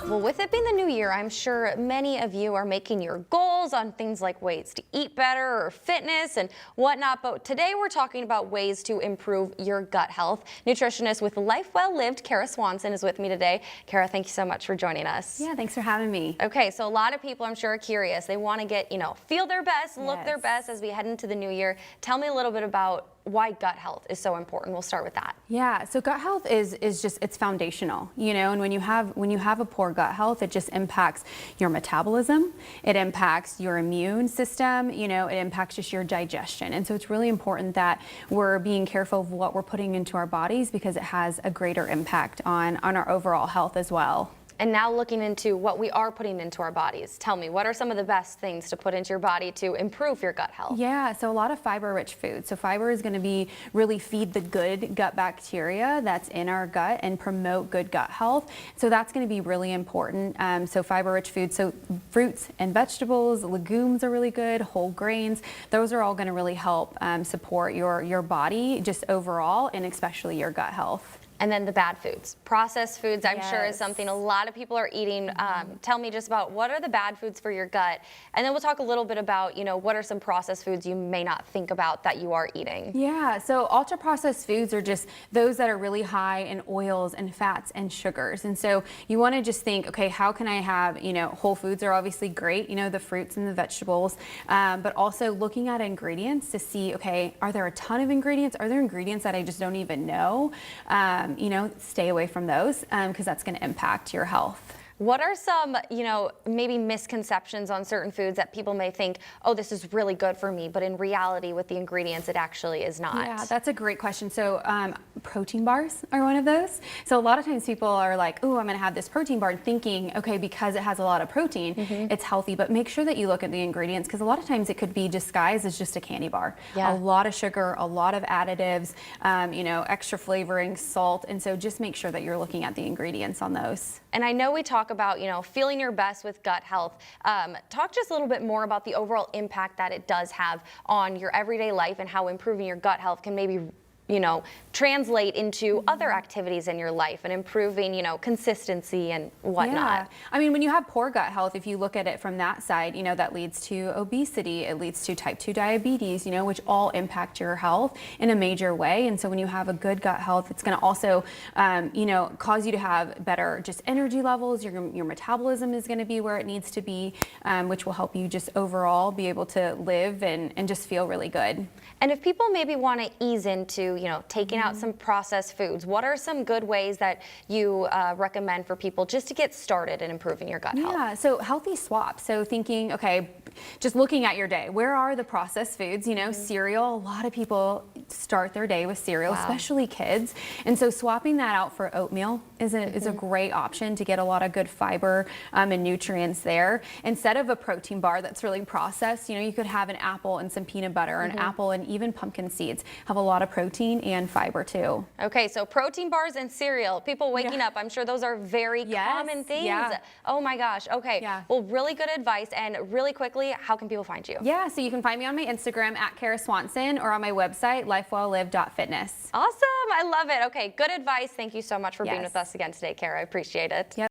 Well, with it being the new year, I'm sure many of you are making your goals on things like ways to eat better or fitness and whatnot. But today we're talking about ways to improve your gut health. Nutritionist with Life Well Lived, Kara Swanson, is with me today. Kara, thank you so much for joining us. Yeah, thanks for having me. Okay, so a lot of people, I'm sure, are curious. They want to get, feel their best, look their best as we head into the new year. Tell me a little bit about why gut health is so important. We'll start with that. Yeah, so gut health is just, it's foundational, and when you have a poor gut health, it just impacts your metabolism, it impacts your immune system, it impacts just your digestion. And so it's really important that we're being careful of what we're putting into our bodies because it has a greater impact on our overall health as well. And now looking into what we are putting into our bodies, tell me, what are some of the best things to put into your body to improve your gut health? Yeah, so a lot of fiber-rich foods. So fiber is going to really feed the good gut bacteria that's in our gut and promote good gut health. So that's going to be really important. So fiber-rich foods, so fruits and vegetables, legumes are really good, whole grains. Those are all going to really help support your body just overall and especially your gut health. And then the bad foods. Processed foods, I'm sure, is something a lot of people are eating. Tell me just about what are the bad foods for your gut? And then we'll talk a little bit about, what are some processed foods you may not think about that you are eating? Yeah, so ultra-processed foods are just those that are really high in oils and fats and sugars. And so you want to just think, okay, how can I have, whole foods are obviously great, the fruits and the vegetables, but also looking at ingredients to see, okay, are there a ton of ingredients? Are there ingredients that I just don't even know? Stay away from those because that's going to impact your health. What are some, maybe misconceptions on certain foods that people may think, oh, this is really good for me, but in reality with the ingredients, it actually is not? Yeah, that's a great question. So protein bars are one of those. So a lot of times people are like, oh, I'm going to have this protein bar thinking, okay, because it has a lot of protein, it's healthy, but make sure that you look at the ingredients because a lot of times it could be disguised as just a candy bar. Yeah. A lot of sugar, a lot of additives, extra flavoring, salt. And so just make sure that you're looking at the ingredients on those. And I know we talk about, feeling your best with gut health. Talk just a little bit more about the overall impact that it does have on your everyday life and how improving your gut health can maybe translate into other activities in your life and improving, consistency and whatnot. Yeah. I mean, when you have poor gut health, if you look at it from that side, that leads to obesity, it leads to type 2 diabetes, which all impact your health in a major way. And so when you have a good gut health, it's going to also, cause you to have better just energy levels. Your metabolism is going to be where it needs to be, which will help you just overall be able to live and just feel really good. And if people maybe want to ease into, taking out some processed foods, what are some good ways that you recommend for people just to get started in improving your gut health? Yeah, so healthy swaps. So thinking, okay, just looking at your day, where are the processed foods? Cereal, a lot of people start their day with cereal, especially kids. And so swapping that out for oatmeal is a great option to get a lot of good fiber and nutrients there. Instead of a protein bar that's really processed, you could have an apple and some peanut butter, an apple and even pumpkin seeds have a lot of protein and fiber too. Okay, so protein bars and cereal, people waking up, I'm sure those are very common things. Yeah. Oh my gosh, okay. Yeah. Well, really good advice. And really quickly, how can people find you? Yeah, so you can find me on my Instagram at Kara Swanson or on my website, lifewelllive.fitness. Awesome, I love it. Okay, good advice. Thank you so much for being with us again today, Kara. I appreciate it. Yep.